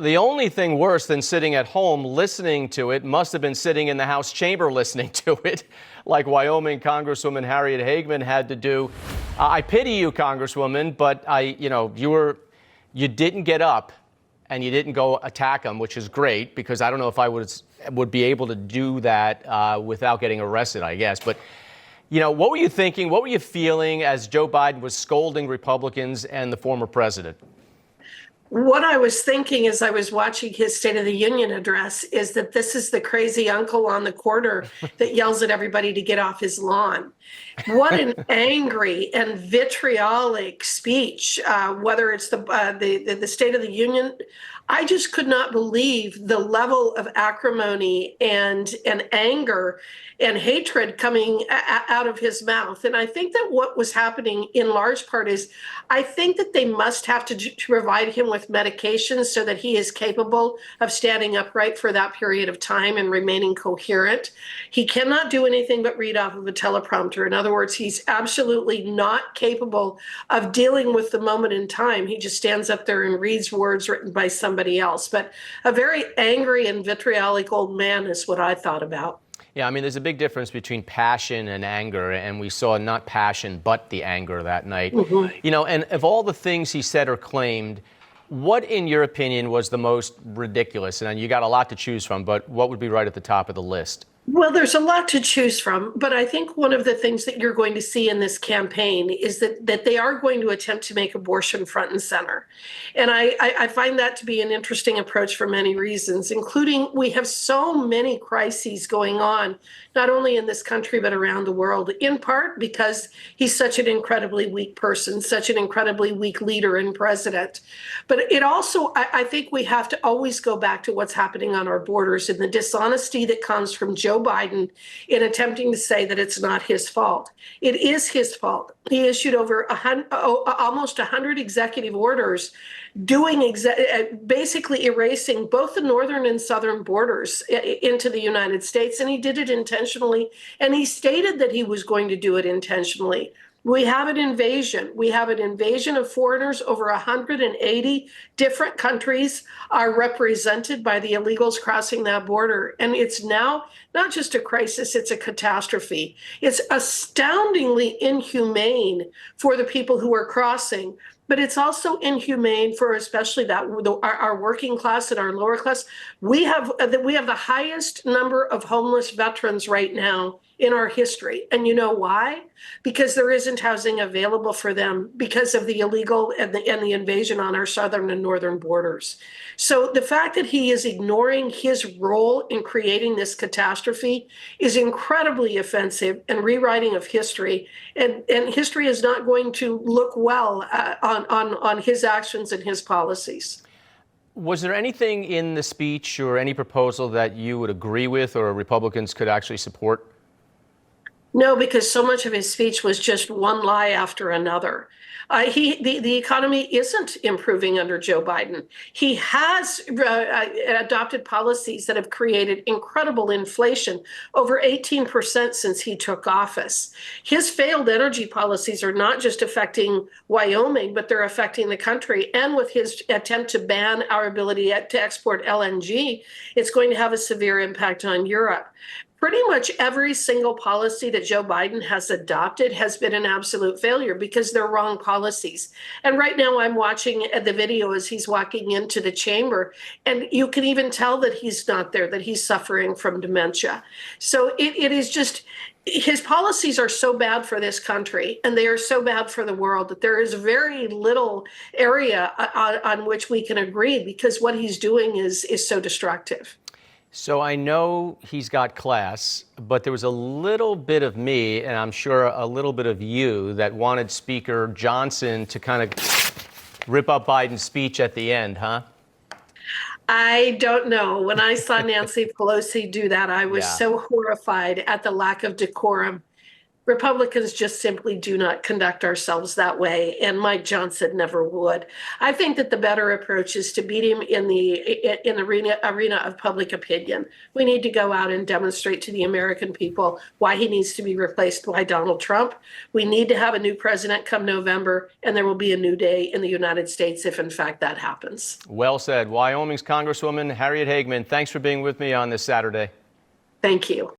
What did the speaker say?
The only thing worse than sitting at home listening to it must have been sitting in the House chamber listening to it, like Wyoming Congresswoman Harriet Hageman had to do. I pity you, Congresswoman, but you didn't get up and you didn't go attack him, which is great, because I don't know if I would be able to do that without getting arrested, I guess. But what were you thinking? What were you feeling as Joe Biden was scolding Republicans and the former president? What I was thinking as I was watching his State of the Union address is that this is the crazy uncle on the corner that yells at everybody to get off his lawn. What an angry and vitriolic speech, whether it's the State of the Union. I just could not believe the level of acrimony and anger and hatred coming out of his mouth. And I think that what was happening in large part is I think that they must have to provide him with medications so that he is capable of standing upright for that period of time and remaining coherent. He cannot do anything but read off of a teleprompter. In other words, he's absolutely not capable of dealing with the moment in time. He just stands up there and reads words written by somebody else. But a very angry and vitriolic old man is what I thought about. Yeah, I mean, there's a big difference between passion and anger, and we saw not passion, but the anger that night. Mm-hmm. And of all the things he said or claimed, what, in your opinion, was the most ridiculous? And you got a lot to choose from, but what would be right at the top of the list? Well, there's a lot to choose from, but I think one of the things that you're going to see in this campaign is that they are going to attempt to make abortion front and center. And I find that to be an interesting approach for many reasons, including we have so many crises going on, not only in this country, but around the world, in part because he's such an incredibly weak person, such an incredibly weak leader and president. But it also, I think we have to always go back to what's happening on our borders and the dishonesty that comes from Joe Biden in attempting to say that it's not his fault. It is his fault. He issued over almost 100 executive orders basically erasing both the northern and southern borders into the United States. And he did it intentionally. And he stated that he was going to do it intentionally. We have an invasion. We have an invasion of foreigners. Over 180 different countries are represented by the illegals crossing that border. And it's now not just a crisis, it's a catastrophe. It's astoundingly inhumane for the people who are crossing. But it's also inhumane for especially our working class and our lower class. We have the highest number of homeless veterans right now in our history. And you know why? Because there isn't housing available for them because of the illegal and the invasion on our southern and northern borders. So the fact that he is ignoring his role in creating this catastrophe is incredibly offensive and rewriting of history. And history is not going to look well on his actions and his policies. Was there anything in the speech or any proposal that you would agree with or Republicans could actually support? No, because so much of his speech was just one lie after another. The economy isn't improving under Joe Biden. He has adopted policies that have created incredible inflation, over 18% since he took office. His failed energy policies are not just affecting Wyoming, but they're affecting the country. And with his attempt to ban our ability to export LNG, it's going to have a severe impact on Europe. Pretty much every single policy that Joe Biden has adopted has been an absolute failure because they're wrong policies. And right now I'm watching the video as he's walking into the chamber, and you can even tell that he's not there, that he's suffering from dementia. So it is just, his policies are so bad for this country and they are so bad for the world that there is very little area on which we can agree because what he's doing is so destructive. So I know he's got class, but there was a little bit of me, and I'm sure a little bit of you, that wanted Speaker Johnson to kind of rip up Biden's speech at the end, huh? I don't know. When I saw Nancy Pelosi do that, I was so horrified at the lack of decorum. Republicans just simply do not conduct ourselves that way, and Mike Johnson never would. I think that the better approach is to beat him in the arena of public opinion. We need to go out and demonstrate to the American people why he needs to be replaced by Donald Trump. We need to have a new president come November, and there will be a new day in the United States if, in fact, that happens. Well said. Wyoming's Congresswoman Harriet Hageman, thanks for being with me on this Saturday. Thank you.